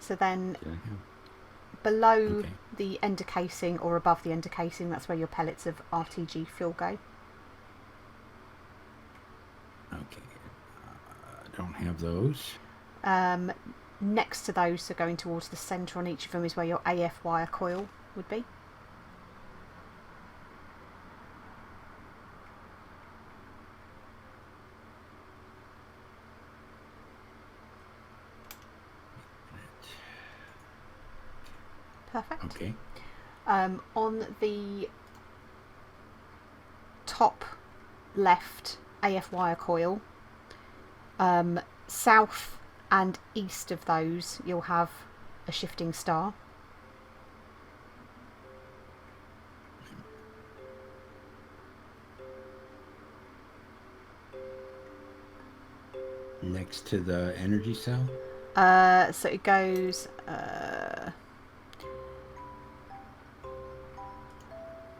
So then below the ender casing or above the ender casing, that's where your pellets of RTG fuel go. Okay. Don't have those. Next to those, so going towards the centre on each of them, is where your AF wire coil would be. Perfect. Okay. On the top left AF wire coil, south and east of those, you'll have a shifting star. Next to the energy cell? So it goes...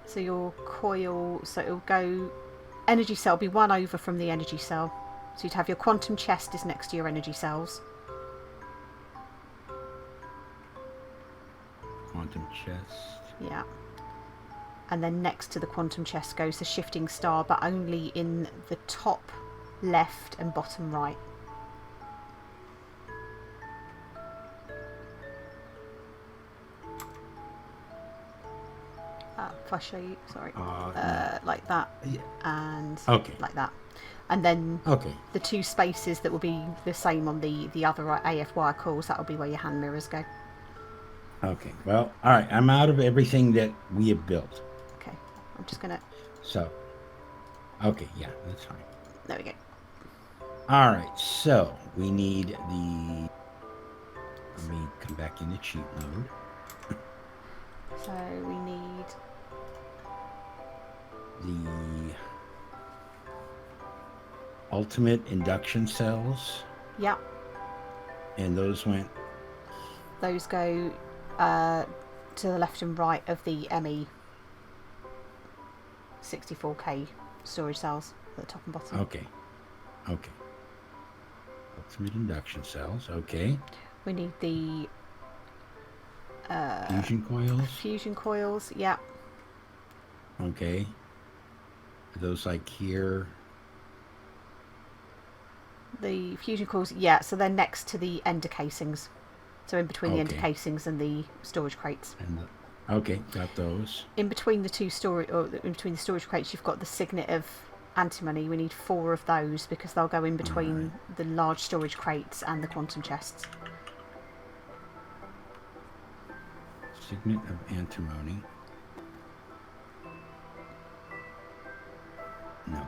so your coil, so it'll go... Energy cell will be one over from the energy cell. So you'd have your quantum chest is next to your energy cells. Quantum chest. Yeah. And then next to the quantum chest goes the shifting star, but only in the top left and bottom right. If I show you, sorry, like that, and like that, and then the two spaces that will be the same on the other AF wire coils, that will be where your hand mirrors go. Okay, well, all right, I'm out of everything that we have built. Okay, I'm just gonna... So, okay, yeah, that's fine. There we go. All right, so we need the... Let me come back into cheat mode. So we need... the ultimate induction cells. Yeah. And those went... Those go to the left and right of the ME 64K storage cells at the top and bottom. Okay. Okay. Ultimate induction cells. Okay. We need the fusion coils. Fusion coils. Yeah. Okay. Are those like here? The fusion coils. Yeah. So they're next to the ender casings. So in between the ender casings and the storage crates. And okay, got those. In between the two storage, or in between the storage crates, you've got the signet of antimony. We need 4 of those because they'll go in between the large storage crates and the quantum chests. Signet of antimony. No.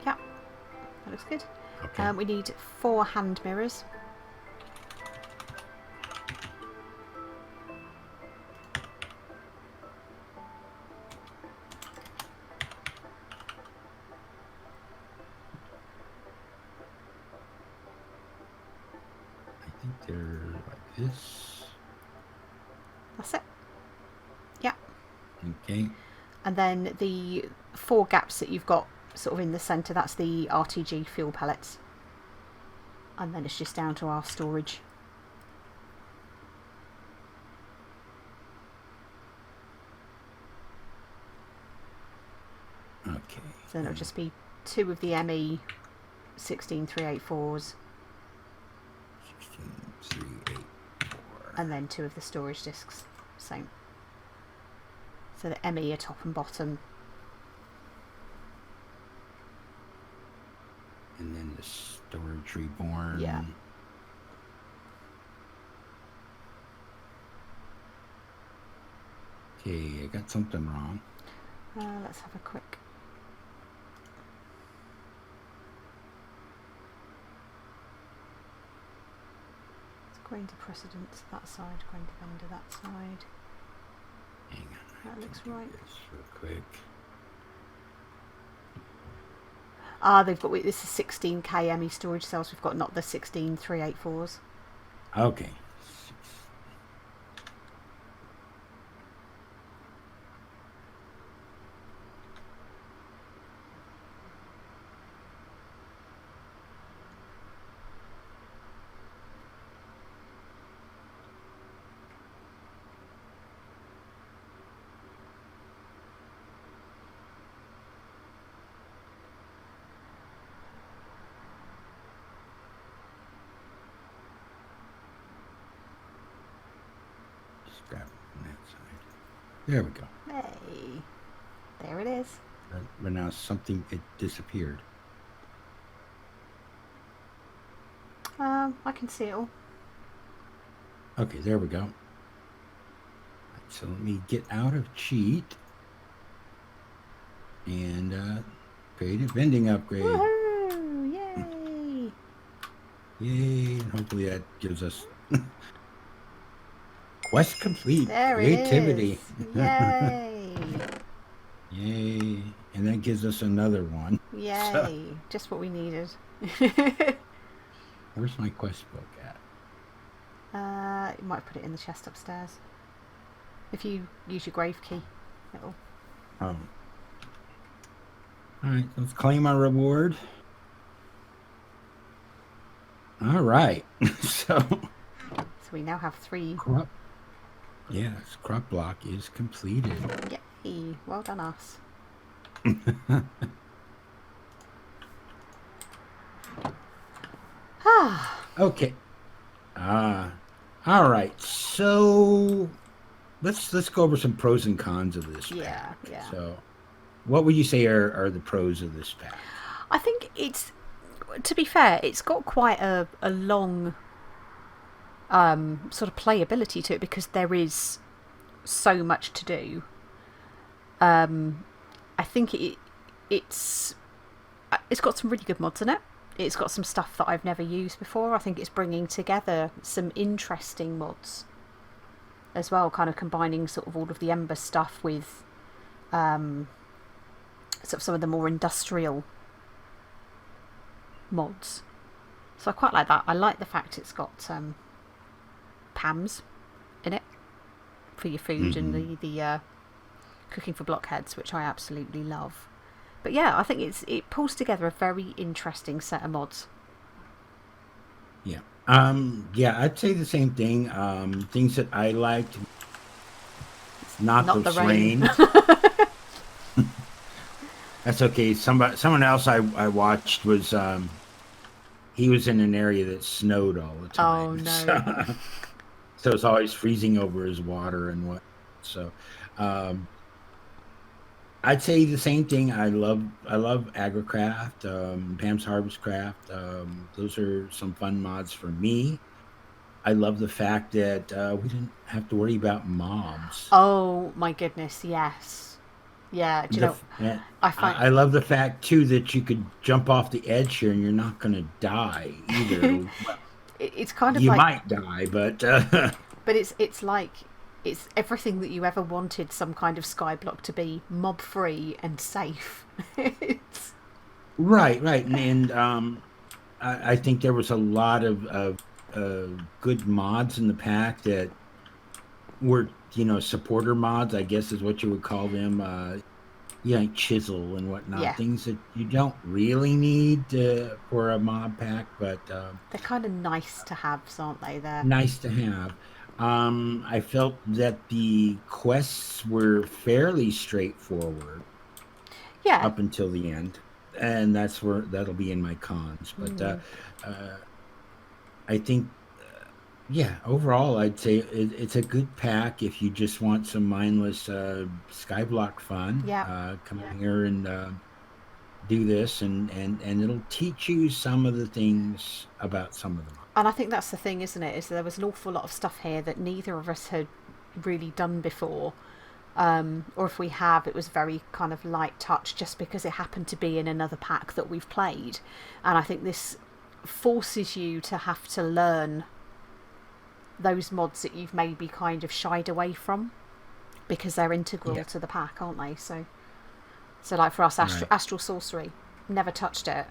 Yeah, that looks good. Okay. We need 4 hand mirrors. I think they're like this. That's it. Yeah. Okay. And then the 4 gaps that you've got sort of in the centre, that's the RTG fuel pellets. And then it's just down to our storage. Okay. So then it'll just be 2 of the ME 16384s. 16384. And then 2 of the storage discs. Same. So the ME are top and bottom. And then the storage reborn. Yeah. Okay, I got something wrong. Let's have a quick... It's grain to precedence that side, grain to vendor that side. Hang on. That looks right. This real quick. They've got, this is 16K ME storage cells we've got, not the 16384s. Okay. grab it from that side. There we go. Hey, there it is. But now it disappeared. I can see it all. Okay, there we go. Right, so let me get out of cheat and Creative Vending Upgrade. Woohoo! Yay! Yay! And hopefully that gives us quest complete. There Creativity. It is. Yay! Yay! And that gives us another one. Yay! So, just what we needed. Where's my quest book at? You might put it in the chest upstairs. If you use your grave key, it'll. All right, let's claim our reward. All right, so we now have 3. Yes, crop block is completed. Yay! Well done, us. Okay. All right. So let's go over some pros and cons of this pack. Yeah. So what would you say are the pros of this pack? I think to be fair, it's got quite a long sort of playability to it because there is so much to do. I think it's got some really good mods in it. It's got some stuff that I've never used before. I think it's bringing together some interesting mods as well, kind of combining sort of all of the Ember stuff with sort of some of the more industrial mods. So I quite like that. I like the fact it's got PAMs in it for your food and the cooking for blockheads, which I absolutely love. But yeah, I think it pulls together a very interesting set of mods. Yeah. Yeah, I'd say the same thing. Things that I liked. Not the rain. That's okay. Someone else I watched was he was in an area that snowed all the time. Oh no. So it's always freezing over his water and what. So I'd say the same thing. I love AgriCraft, Pam's Harvest Craft. Those are some fun mods for me. I love the fact that we didn't have to worry about mobs. Oh my goodness, yes. Yeah, do you know? I love the fact too that you could jump off the edge here and you're not going to die either. It's kind of you like might die, but but it's like it's everything that you ever wanted some kind of skyblock to be: mob free and safe. Right, and I think there was a lot of good mods in the pack that were, supporter mods, I guess is what you would call them. Like chisel and whatnot, things that you don't really need for a mod pack, but they're kind of nice to have, aren't they? They're nice to have. I felt that the quests were fairly straightforward. Yeah. Up until the end, and that'll be in my cons. But I think, overall, I'd say it's a good pack if you just want some mindless skyblock fun. Yeah. Come in here and do this, and it'll teach you some of the things about some of them. And I think that's the thing, isn't it? Is there was an awful lot of stuff here that neither of us had really done before. Or if we have, it was very kind of light touch just because it happened to be in another pack that we've played. And I think this forces you to have to learn those mods that you've maybe kind of shied away from because they're integral to the pack, aren't they? So like for us, Astral Sorcery, never touched it.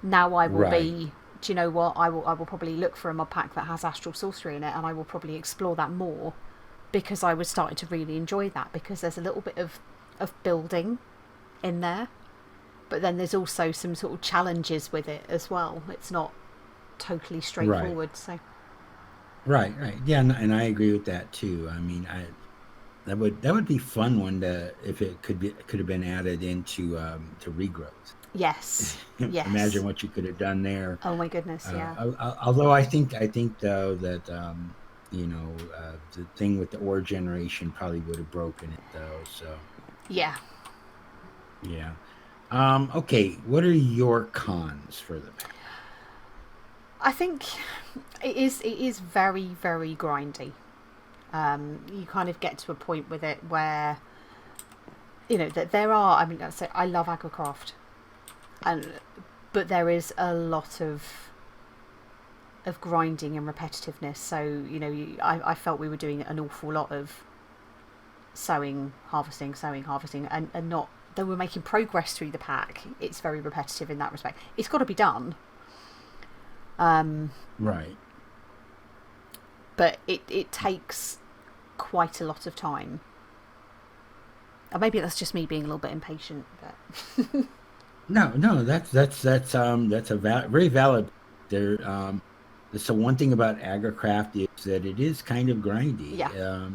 Now I will be... Do you know what? I will probably look for a mod pack that has Astral Sorcery in it, and I will probably explore that more because I was starting to really enjoy that because there's a little bit of building in there, but then there's also some sort of challenges with it as well. It's not totally straightforward. Right. Yeah, and I agree with that too. I mean, that would be fun one if it could have been added into to regrowth. Yes. Imagine what you could have done there. Oh my goodness, yeah. Although I think though that The thing with the ore generation probably would have broken it though. So yeah. Okay, what are your cons for the pack? I think it is very, very grindy. You kind of get to a point with it where that there are. I mean, I love AgriCraft, but there is a lot of grinding and repetitiveness. So I felt we were doing an awful lot of sowing, harvesting, and not. Though we're making progress through the pack, it's very repetitive in that respect. It's got to be done. Right. But it takes quite a lot of time. Or maybe that's just me being a little bit impatient. But no, that's a very valid. There, so one thing about AgriCraft is that it is kind of grindy. Yeah.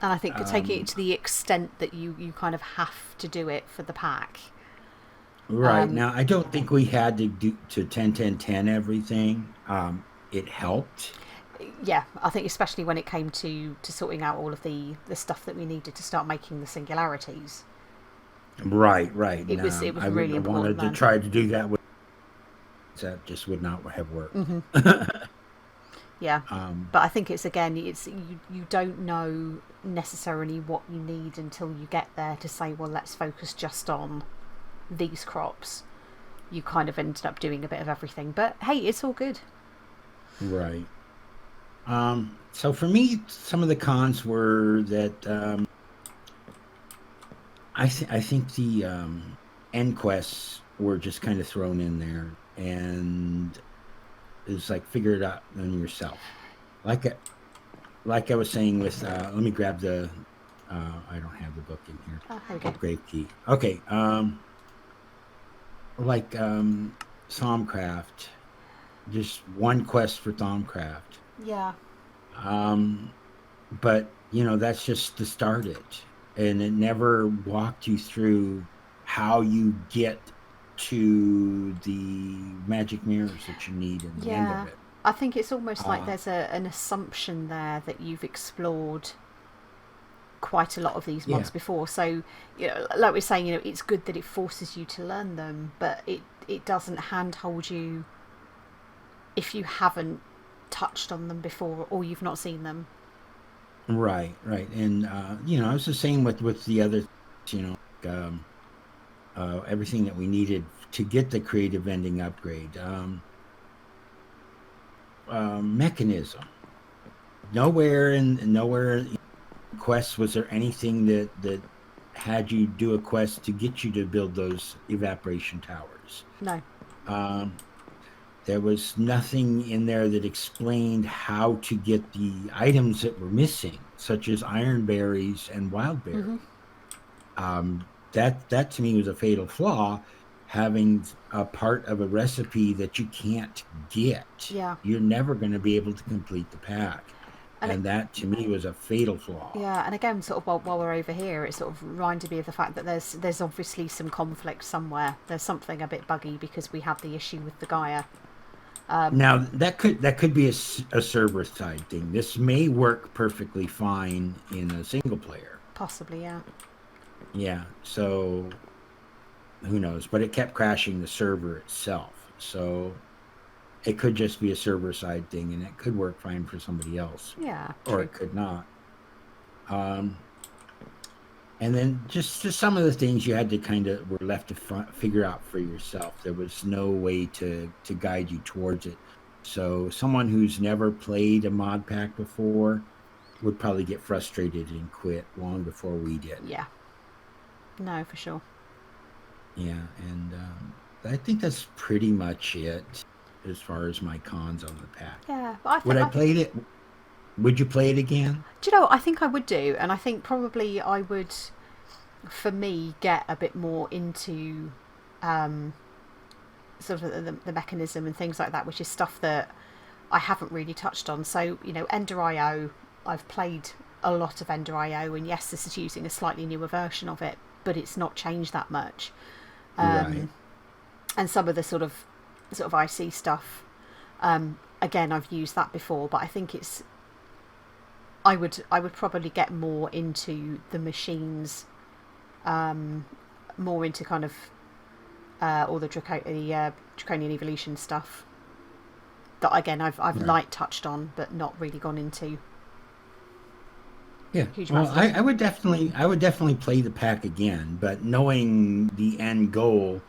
And I think taking it to the extent that you kind of have to do it for the pack. Right. Now, I don't think we had to do to 10-10-10 everything. It helped. Yeah, I think especially when it came to sorting out all of the stuff that we needed to start making the singularities. Right. It was really important. I wanted to try to do that that just would not have worked. Mm-hmm. Yeah, but I think it's you don't know necessarily what you need until you get there to say, well, let's focus just on these crops. You kind of ended up doing a bit of everything, but hey, it's all good. Right. So for me, some of the cons were that I think the end quests were just kind of thrown in there, and it's like figure it out on yourself. Like I was saying with let me grab the I don't have the book in here. Oh, here we go. Grave Key. Okay. Like Thaumcraft, just one quest for Thaumcraft. Yeah. But that's just to start it, and it never walked you through how you get to the magic mirrors that you need in the end of it. I think it's almost like there's an assumption there that you've explored quite a lot of these mods before. So, like we're saying, it's good that it forces you to learn them, but it doesn't handhold you if you haven't touched on them before or you've not seen them. Right. And, it's the same with the other, everything that we needed to get the Creative Vending Upgrade. Mechanism. Nowhere in quests was there anything that had you do a quest to get you to build those evaporation towers. No. There was nothing in there that explained how to get the items that were missing, such as iron berries and wild berries. Mm-hmm. That to me was a fatal flaw, having a part of a recipe that you can't get. Yeah. You're never going to be able to complete the pack. And that to me was a fatal flaw. Yeah, and again, sort of while we're over here, it sort of reminded me of the fact that there's obviously some conflict somewhere. There's something a bit buggy because we had the issue with the Gaia. Now that could be a server side thing. This may work perfectly fine in a single player. Possibly, yeah. Yeah. So who knows? But it kept crashing the server itself. So it could just be a server side thing, and it could work fine for somebody else. Yeah. Or true. It could not. And then just some of the things you had to were left to figure out for yourself. There was no way to guide you towards it. So someone who's never played a mod pack before would probably get frustrated and quit long before we did. Yeah. No, for sure. Yeah, and I think that's pretty much it as far as my cons on the pack. Yeah. Would you play it again? Do you know what? I think I would do, and I think probably I would, for me, get a bit more into sort of the mechanism and things like that, which is stuff that I haven't really touched on. So, Ender.io, I've played a lot of Ender.io, and yes, this is using a slightly newer version of it, but it's not changed that much. Right. And some of the sort of IC stuff, again, I've used that before, but I think it's I would probably get more into the machines, more into kind of all the draconian evolution stuff. That again I've right. light touched on, but not really gone into. Yeah, well, I would definitely play the pack again, but knowing the end goal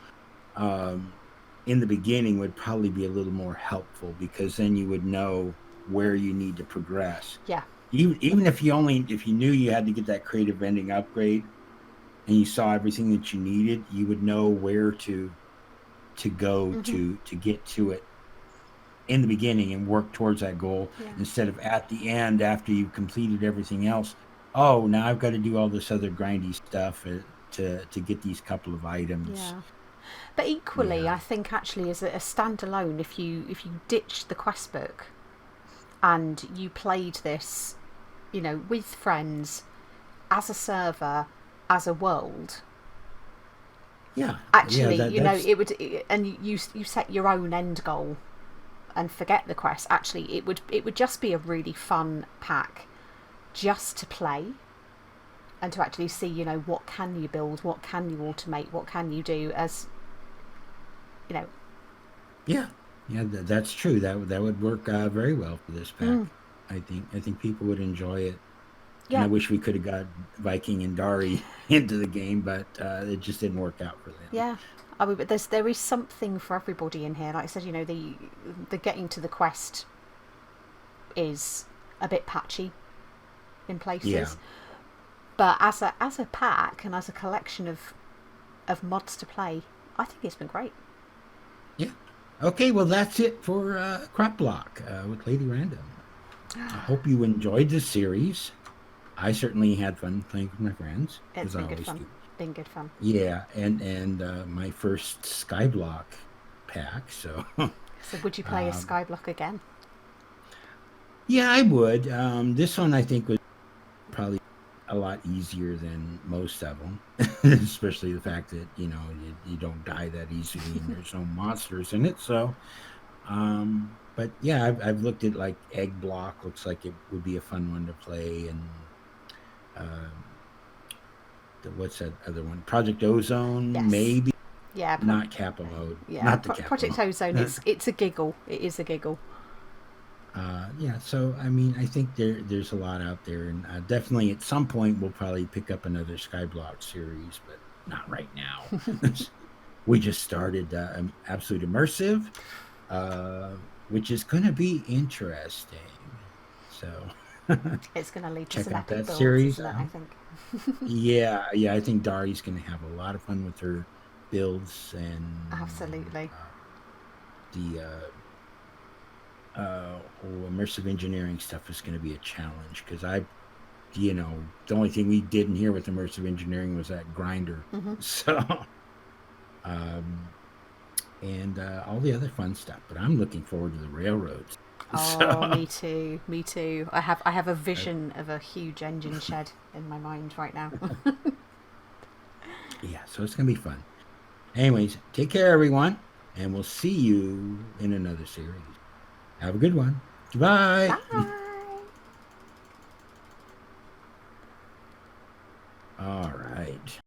in the beginning would probably be a little more helpful, because then you would know where you need to progress. Yeah. Even if you knew you had to get that creative vending upgrade, and you saw everything that you needed, you would know where to go to get to it in the beginning and work towards that goal, instead of at the end after you've completed everything else. Oh, now I've got to do all this other grindy stuff to get these couple of items. Yeah. But equally, I think actually as a standalone, if you ditched the quest book and you played this, with friends, as a server, as a world. Yeah. Actually, it would, and you set your own end goal and forget the quest. Actually, it would just be a really fun pack just to play and to actually see, what can you build, what can you automate, what can you do as, Yeah, that's true. That would work very well for this pack. I think people would enjoy it. Yeah. And I wish we could have got Viking and Dari into the game, but it just didn't work out for them. Yeah. I mean, but there is something for everybody in here. Like I said, the getting to the quest is a bit patchy in places. Yeah. But as a pack and as a collection of mods to play, I think it's been great. Yeah. Okay, well that's it for Crop Block with Lady Random. I hope you enjoyed this series. I certainly had fun playing with my friends. It's been good fun. Been good fun. Yeah, and my first skyblock pack. So would you play a skyblock again? Yeah, I would. This one I think was probably a lot easier than most of them, especially the fact that you don't die that easily and there's no monsters in it. So, but yeah, I've looked at like Egg Block. Looks like it would be a fun one to play, and what's that other one? Project Ozone, yes. Maybe. Yeah. Not Kappa Mode. Yeah. Not the Project Ozone. It's a giggle. It is a giggle. Yeah, so I mean, I think there's a lot out there, and definitely at some point we'll probably pick up another Skyblock series, but not right now. We just started Absolute Immersive, which is going to be interesting. So it's going to lead to some epic builds, series, isn't it, I think. yeah, I think Dari's going to have a lot of fun with her builds, and absolutely the immersive engineering stuff is going to be a challenge, because the only thing we did in here with immersive engineering was that grinder. So and all the other fun stuff, but I'm looking forward to the railroads. Oh, me too. I have a vision of a huge engine shed in my mind right now. Yeah, so it's gonna be fun. Anyways, take care everyone, and we'll see you in another series. Have a good one. Goodbye. Bye.